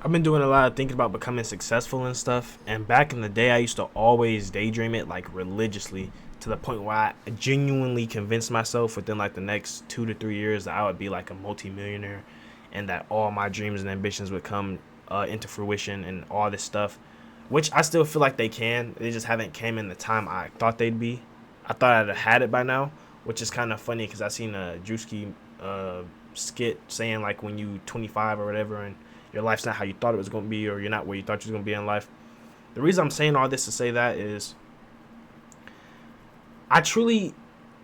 I've been doing a lot of thinking about becoming successful and stuff. And back in the day, I used to always daydream it like religiously to the point where I genuinely convinced myself within like the next 2 to 3 years that I would be like a multimillionaire and that all my dreams and ambitions would come into fruition and all this stuff, which I still feel like they can. They just haven't came in the time I thought they'd be. I thought I'd have had it by now, which is kind of funny because I seen a Drewski skit saying like when you 25 or whatever and your life's not how you thought it was going to be, or you're not where you thought you was going to be in life. The reason I'm saying all this to say that is I truly,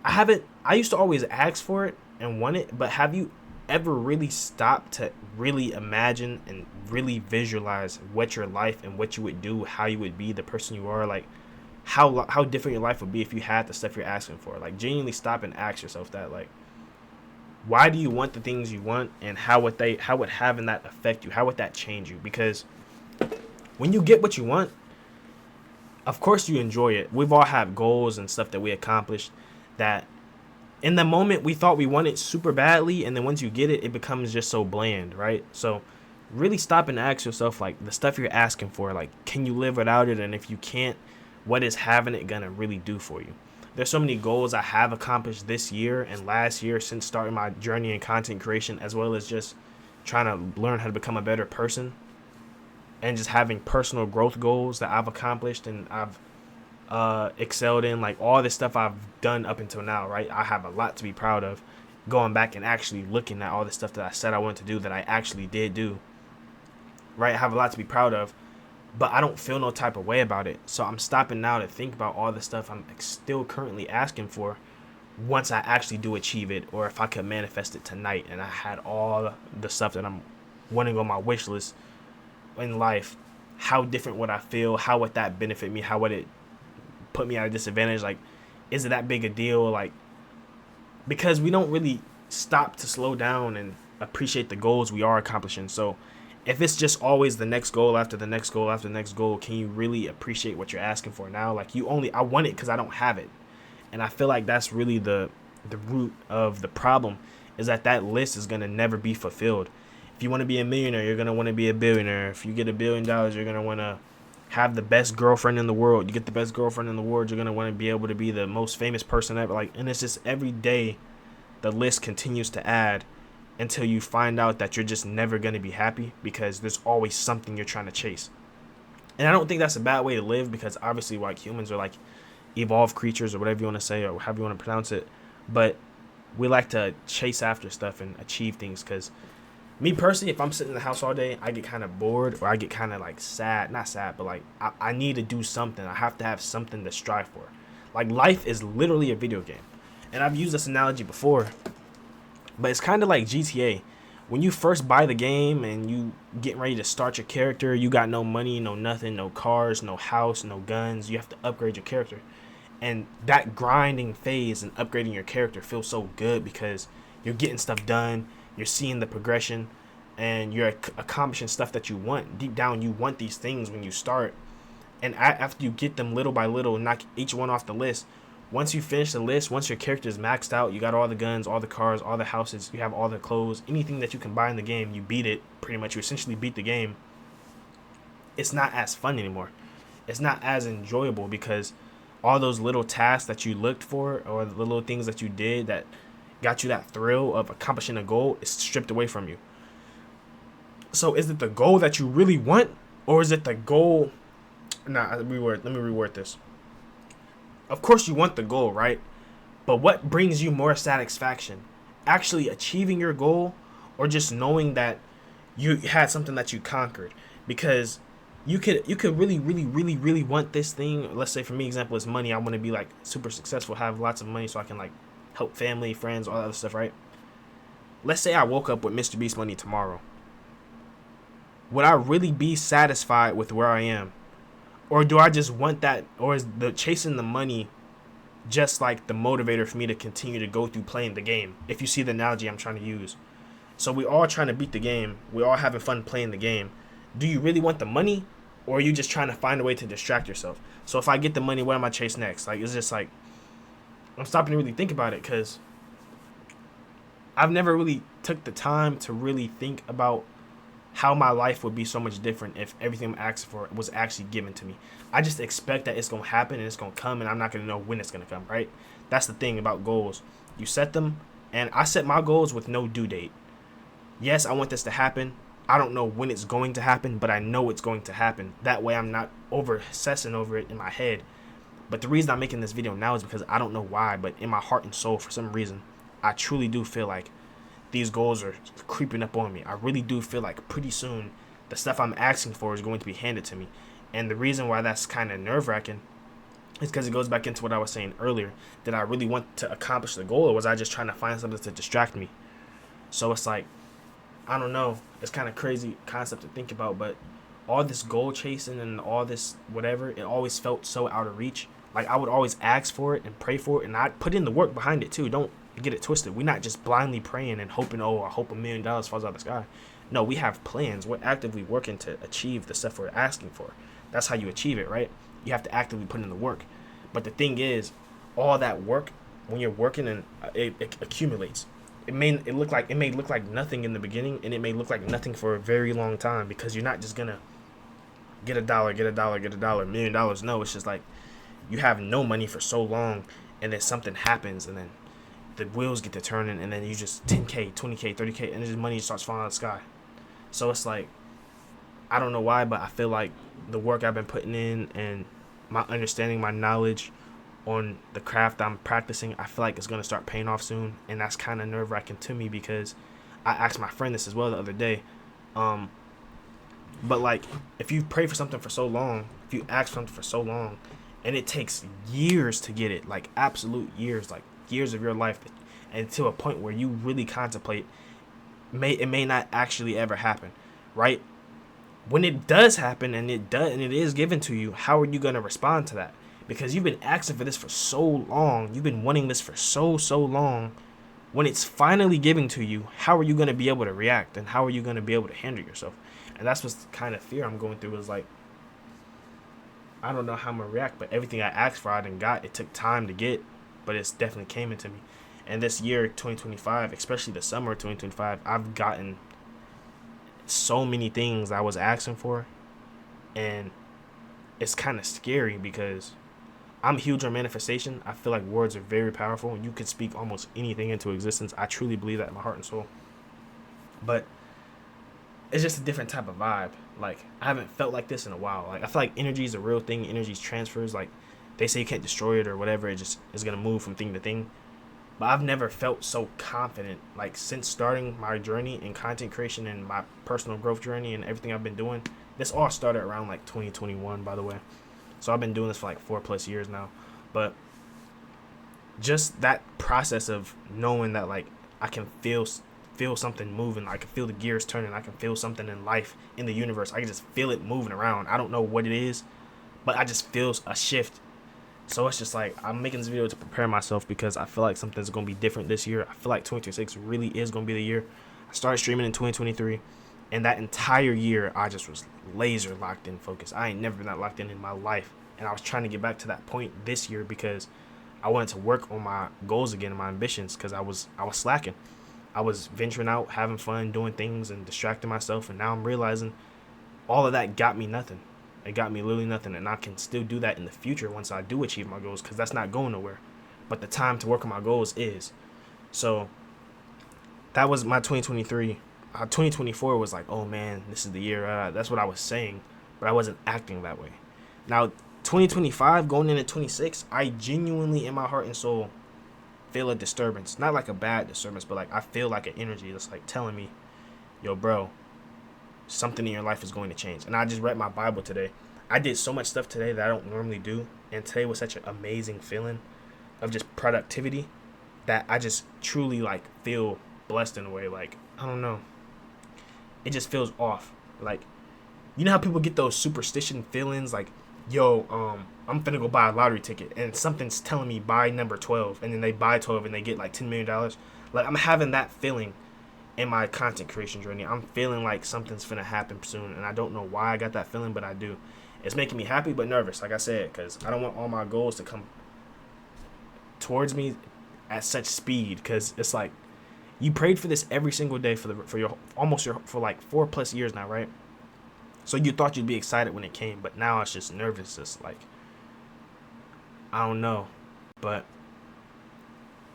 I haven't, I used to always ask for it and want it, but have you ever really stopped to really imagine and really visualize what your life and what you would do, how you would be, the person you are, like how different your life would be if you had the stuff you're asking for? Like genuinely stop and ask yourself that, like, why do you want the things you want, and how would having that affect you? How would that change you? Because when you get what you want, of course you enjoy it. We've all had goals and stuff that we accomplished that in the moment we thought we wanted super badly, and then once you get it, it becomes just so bland, right? So really stop and ask yourself, like, the stuff you're asking for, like, can you live without it? And if you can't, what is having it gonna really do for you? There's so many goals I have accomplished this year and last year since starting my journey in content creation, as well as just trying to learn how to become a better person and just having personal growth goals that I've accomplished and I've excelled in, like all this stuff I've done up until now, right? I have a lot to be proud of. Going back and actually looking at all the stuff that I said I wanted to do that I actually did do, right? I have a lot to be proud of, but I don't feel no type of way about it. So I'm stopping now to think about all the stuff I'm still currently asking for once I actually do achieve it, or if I could manifest it tonight and I had all the stuff that I'm wanting on my wish list in life. How different would I feel? How would that benefit me? How would it put me at a disadvantage? Like, is it that big a deal? Like, because we don't really stop to slow down and appreciate the goals we are accomplishing. So if it's just always the next goal after the next goal after the next goal, can you really appreciate what you're asking for now? Like, I want it because I don't have it. And I feel like that's really the root of the problem, is that list is going to never be fulfilled. If you want to be a millionaire, you're going to want to be a billionaire. If you get $1 billion, you're going to want to have the best girlfriend in the world. You get the best girlfriend in the world, you're going to want to be able to be the most famous person ever. Like, and it's just every day the list continues to add until you find out that you're just never going to be happy because there's always something you're trying to chase. And I don't think that's a bad way to live, because obviously, like, humans are like evolved creatures, or whatever you want to say, or however you want to pronounce it. But we like to chase after stuff and achieve things, because me personally, if I'm sitting in the house all day, I get kind of bored, or I get kind of like sad. Not sad, but like I need to do something. I have to have something to strive for. Like, life is literally a video game. And I've used this analogy before, but it's kind of like GTA. When you first buy the game and you getting ready to start your character, you got no money, no nothing, no cars, no house, no guns. You have to upgrade your character. And that grinding phase and upgrading your character feels so good because you're getting stuff done, you're seeing the progression, and you're accomplishing stuff that you want. Deep down, you want these things when you start. And after you get them little by little, knock each one off the list, once you finish the list, once your character is maxed out, you got all the guns, all the cars, all the houses, you have all the clothes, anything that you can buy in the game, you beat it. Pretty much, you essentially beat the game. It's not as fun anymore. It's not as enjoyable because all those little tasks that you looked for, or the little things that you did that got you that thrill of accomplishing a goal, is stripped away from you. So is it the goal that you really want, or is it the goal? Let me reword this. Of course you want the goal, right? But what brings you more satisfaction? Actually achieving your goal, or just knowing that you had something that you conquered? Because you could really want this thing. Let's say, for me, example is money. I want to be like super successful, have lots of money so I can like help family, friends, all that other stuff, right? Let's say I woke up with Mr. Beast money tomorrow. Would I really be satisfied with where I am? Or do I just want that? Or is the chasing the money just like the motivator for me to continue to go through playing the game? If you see the analogy I'm trying to use. So we all trying to beat the game. We all having fun playing the game. Do you really want the money? Or are you just trying to find a way to distract yourself? So if I get the money, what am I chase next? Like, it's just like, I'm stopping to really think about it, because I've never really took the time to really think about how my life would be so much different if everything I'm asking for was actually given to me. I just expect that it's gonna happen and it's gonna come, and I'm not gonna know when it's gonna come, right? That's the thing about goals. You set them, and I set my goals with no due date. Yes, I want this to happen. I don't know when it's going to happen, but I know it's going to happen. That way I'm not over obsessing over it in my head. But the reason I'm making this video now is because I don't know why, but in my heart and soul, for some reason, I truly do feel like these goals are creeping up on me. I really do feel like pretty soon the stuff I'm asking for is going to be handed to me. And the reason why that's kind of nerve-wracking is because it goes back into what I was saying earlier. Did I really want to accomplish the goal, or was I just trying to find something to distract me? So it's like, I don't know. It's kind of crazy concept to think about, but all this goal chasing and all this whatever, it always felt so out of reach. Like, I would always ask for it and pray for it, and I'd put in the work behind it too. Don't get it twisted. We're not just blindly praying and hoping, oh, I hope $1 million falls out of the sky. No, we have plans. We're actively working to achieve the stuff we're asking for. That's how you achieve it, right? You have to actively put in the work. But the thing is, all that work, when you're working, and it accumulates. It may look like nothing in the beginning, and it may look like nothing for a very long time, because you're not just gonna get a dollar, $1 million. No, it's just like you have no money for so long, and then something happens, and then the wheels get to turning, and then you just 10K, 20K, 30K, and just money starts falling out of the sky. So it's like, I don't know why, but I feel like the work I've been putting in and my understanding, my knowledge on the craft I'm practicing, I feel like it's going to start paying off soon. And that's kind of nerve-wracking to me, because I asked my friend this as well the other day. But like, if you pray for something for so long, if you ask for something for so long, and it takes years to get it, like absolute years, like years of your life, and to a point where you really contemplate, it may not actually ever happen, right? When it does happen, and it is given to you, how are you going to respond to that? Because you've been asking for this for so long, you've been wanting this for so long. When it's finally given to you, how are you going to be able to react, and how are you going to be able to handle yourself? And that's what's the kind of fear I'm going through, is like, I don't know how I'm going to react, but everything I asked for, I didn't got. It took time to get, but it's definitely came into me. And this year, 2025, especially the summer of 2025, I've gotten so many things I was asking for, and it's kind of scary, because I'm huge on manifestation. I feel like words are very powerful. You could speak almost anything into existence. I truly believe that in my heart and soul. But it's just a different type of vibe. Like, I haven't felt like this in a while. Like, I feel like energy is a real thing. Energy transfers. Like, they say you can't destroy it or whatever. It just is going to move from thing to thing. But I've never felt so confident, like, since starting my journey in content creation and my personal growth journey and everything I've been doing. This all started around like 2021, by the way. So I've been doing this for like 4+ years now. But just that process of knowing that, like, I can feel something moving. I can feel the gears turning. I can feel something in life, in the universe. I can just feel it moving around. I don't know what it is, but I just feel a shift. So it's just like, I'm making this video to prepare myself, because I feel like something's going to be different this year. I feel like 2026 really is going to be the year. I started streaming in 2023, and that entire year, I just was laser locked in focus. I ain't never been that locked in my life. And I was trying to get back to that point this year, because I wanted to work on my goals again and my ambitions, because I was slacking. I was venturing out, having fun, doing things, and distracting myself. And now I'm realizing all of that got me nothing. It got me literally nothing. And I can still do that in the future once I do achieve my goals, because that's not going nowhere. But the time to work on my goals is. So that was my 2023. 2024 was like, oh man, this is the year. That's what I was saying, but I wasn't acting that way. Now, 2025 going into 26, I genuinely, in my heart and soul, feel a disturbance. Not like a bad disturbance, but like, I feel like an energy that's like telling me, yo, bro, something in your life is going to change. And I just read my Bible today. I did so much stuff today that I don't normally do, and today was such an amazing feeling of just productivity that I just truly like feel blessed in a way. Like, I don't know, it just feels off. Like, you know how people get those superstition feelings, like, yo, I'm finna go buy a lottery ticket, and something's telling me buy number 12, and then they buy 12 and they get like $10 million. Like, I'm having that feeling in my content creation journey. I'm feeling like something's finna happen soon, and I don't know why I got that feeling, but I do. It's making me happy but nervous, like I said, because I don't want all my goals to come towards me at such speed, because it's like, You prayed for this every single day for like 4+ years now, right? So you thought you'd be excited when it came, but now it's just nervous. It's like, I don't know, but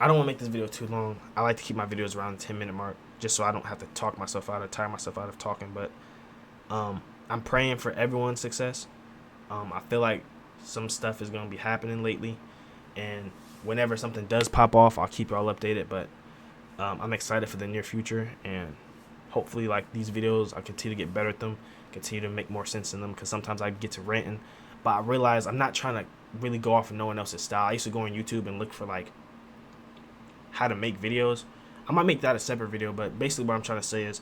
I don't want to make this video too long. I like to keep my videos around the 10-minute mark, just so I don't have to talk myself out or tire myself out of talking. But I'm praying for everyone's success. I feel like some stuff is gonna be happening lately, and whenever something does pop off, I'll keep y'all updated. But I'm excited for the near future, and hopefully, like, these videos, I continue to get better at them, continue to make more sense in them, because sometimes I get to ranting, but I realize I'm not trying to really go off of no one else's style. I used to go on YouTube and look for, like, how to make videos. I might make that a separate video, but basically what I'm trying to say is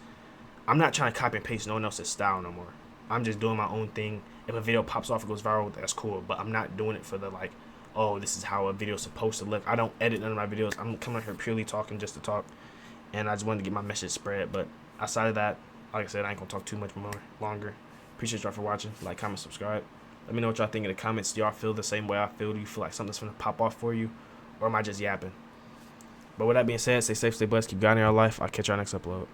I'm not trying to copy and paste no one else's style no more. I'm just doing my own thing. If a video pops off and goes viral, that's cool, but I'm not doing it for the, like, oh, this is how a video is supposed to look. I don't edit none of my videos. I'm coming here purely talking just to talk, and I just wanted to get my message spread. But outside of that, like I said, I ain't gonna talk too much longer. Appreciate y'all for watching. Like, comment, subscribe. Let me know what y'all think in the comments. Do y'all feel the same way I feel? Do you feel like something's gonna pop off for you, or am I just yapping? But with that being said, stay safe, stay blessed, keep God in your life. I'll catch y'all next upload.